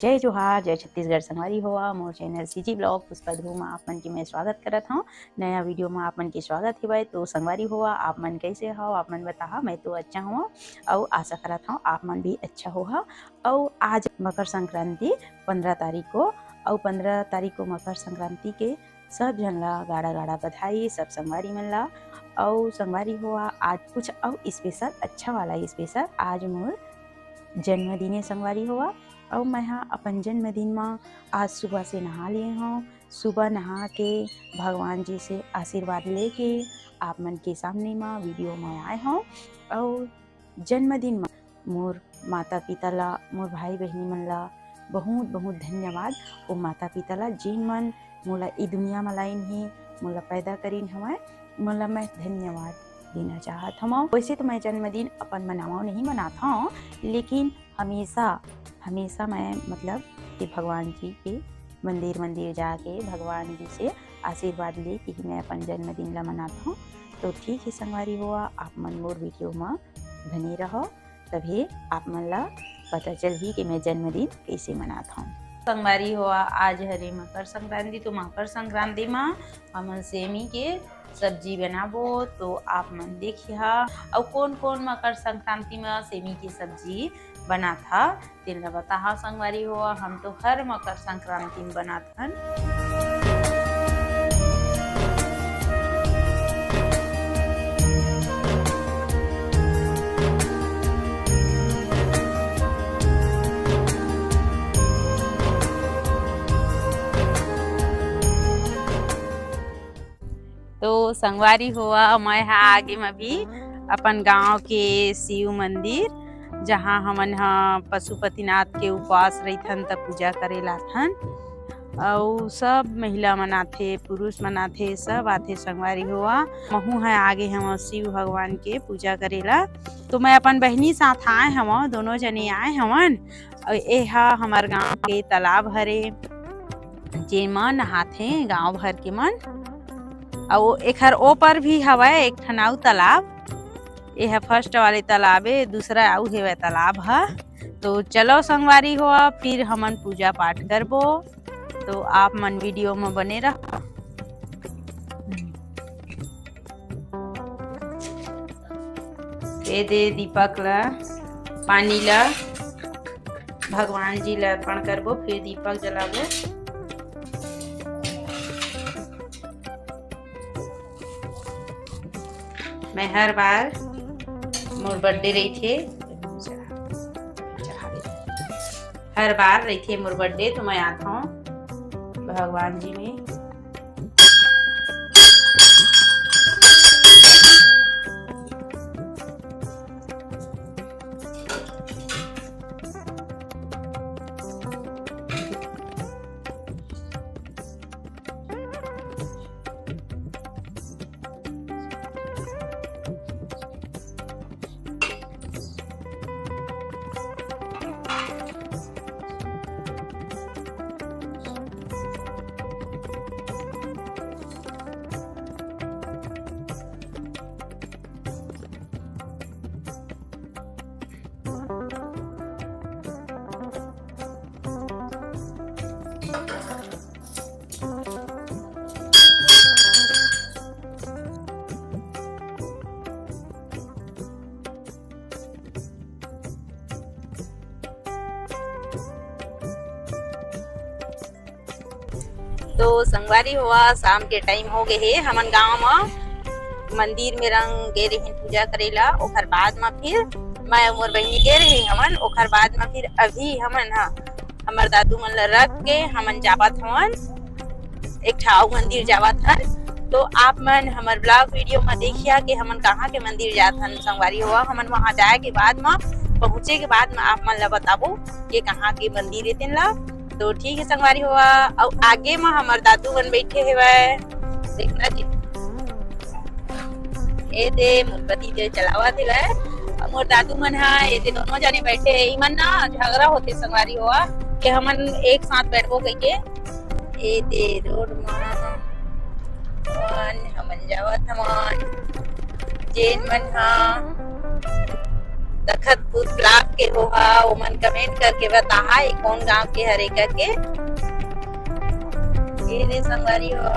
जय जोहार, जय छत्तीसगढ़ संगवारी होवा मोर चैनल सीजी ब्लॉग पुष्पा ध्रुव में आप मन के मैं स्वागत करत हूँ। नया वीडियो में आप मन के स्वागत हेबे। तो संगवारी होवा आप मन कैसे हो, आप मन बताहा। मैं तो अच्छा हूँ और आशा करत हूँ आप मन भी अच्छा होगा। और आज मकर संक्रांति 15 तारीख को, और 15 तारीख को मकर संक्रांति के सब जन ला गाड़ा गाड़ा बधाई, सब संगवारी मन ला। और संगवारी होवा आज कुछ और स्पेशल अच्छा वाला स्पेशल आज मोर जन्मदिन संगवारी होवा। और मैं अपन जन्मदिन में आज सुबह से नहा लिए हूँ। सुबह नहा के भगवान जी से आशीर्वाद लेके आप मन के सामने में वीडियो में आए हूँ। और जन्मदिन में मोर माता पिता ला, मोर भाई बहनी मन ला बहुत बहुत धन्यवाद। वो माता पिता ला जिन मन मोला ई दुनिया में लाइन ही, मोला पैदा करीन हवय, मोला मैं धन्यवाद देना चाहत हूँ। वैसे तो मैं जन्मदिन अपन मनावा नहीं मनाता हूँ, लेकिन हमेशा मैं मतलब कि भगवान जी के मंदिर जाके भगवान जी से आशीर्वाद ले कि मैं अपन जन्मदिन ला मनाता हूँ। तो ठीक है संगवारी हुआ, आप मन मोर वीडियो में बने रहो, तभी आप मन ला पता चल ही कि मैं जन्मदिन कैसे मनाता हूँ। संगवारी हुआ आज हरे मकर संक्रांति। तो मकर संक्रांति में हमन सेमी के सब्जी बनाबो। तो आप मन देखिए और कौन कौन मकर संक्रांति में सेमी की सब्जी बना था तेन ला बताहा संगवारी हुआ। हम तो हर मकर संक्रांति में बनाथन। तो संगवारी हुआ मैं आगे में भी अपन गांव के शिव मंदिर, जहाँ हमन पशुपतिनाथ के उपवास रहीथन त पूजा करे लाथन। और सब महिला मन आथे, पुरुष मन आथे, सब आथे संगवारी हुआ। महू है आगे हम शिव भगवान के पूजा करेला। तो मैं अपन बहनी साथ आए हम, दोनों जने आए हमन। और ये हमार गांव के तालाब हरे, जेमा नहाथे गांव भर के मन। और एखर ओ पर भी हवय एक ठनाऊ तालाब। यह फर्स्ट वाले तालाब है, दूसरा आउ हेवय तालाब है। तो चलो संगवारी हुआ, फिर हमन पूजा पाठ करबो। तो आप मन वीडियो में बने रहो। दे दीपक ला, पानी ला भगवान जी ला अर्पण करबो, फिर दीपक जलाबो। मैं हर बार मोर बर्थडे रही थे, हर बार रही थे मोर बर्थडे, तो मैं आता हूँ भगवान जी में। तो संगवारी हुआ शाम के टाइम हो गए है। हमन गांव में मंदिर में रंग गे रही पूजा करेला। ओखर बाद में फिर मैं मोर बहनी गे रही हमन। ओखर बाद में फिर अभी हमन हमर दादू मन ला रख के हमन जावत हवन एक ठाव मंदिर जावत हन। तो आप मन हमर ब्लॉग वीडियो में देखिए कि हमन कहाँ के मंदिर जात हन संगवारी हुआ। हमन वहाँ जाए के बाद में, पहुँचे के बाद में आप मन ला बताबो कि कहाँ के मंदिर है तेन ला। तो ठीक है संगवारी हुआ। और आगे में हमार दादू मन बैठे हेवय, देखना जी ए दे मोमबत्ती दे चलावत हेवय। मोर दादू मन ए दे दोनों जने बैठे है। इमन ना झगड़ा होते संगवारी हुआ कि हमन एक साथ बैठबो कहिके। ए दे रोड में हमन जावत हमन जेन मन तखतपुर ब्लॉक के होहा ओमन कमेंट करके बताहा ये कौन गांव के हरे करके। ये रे संगवारी हो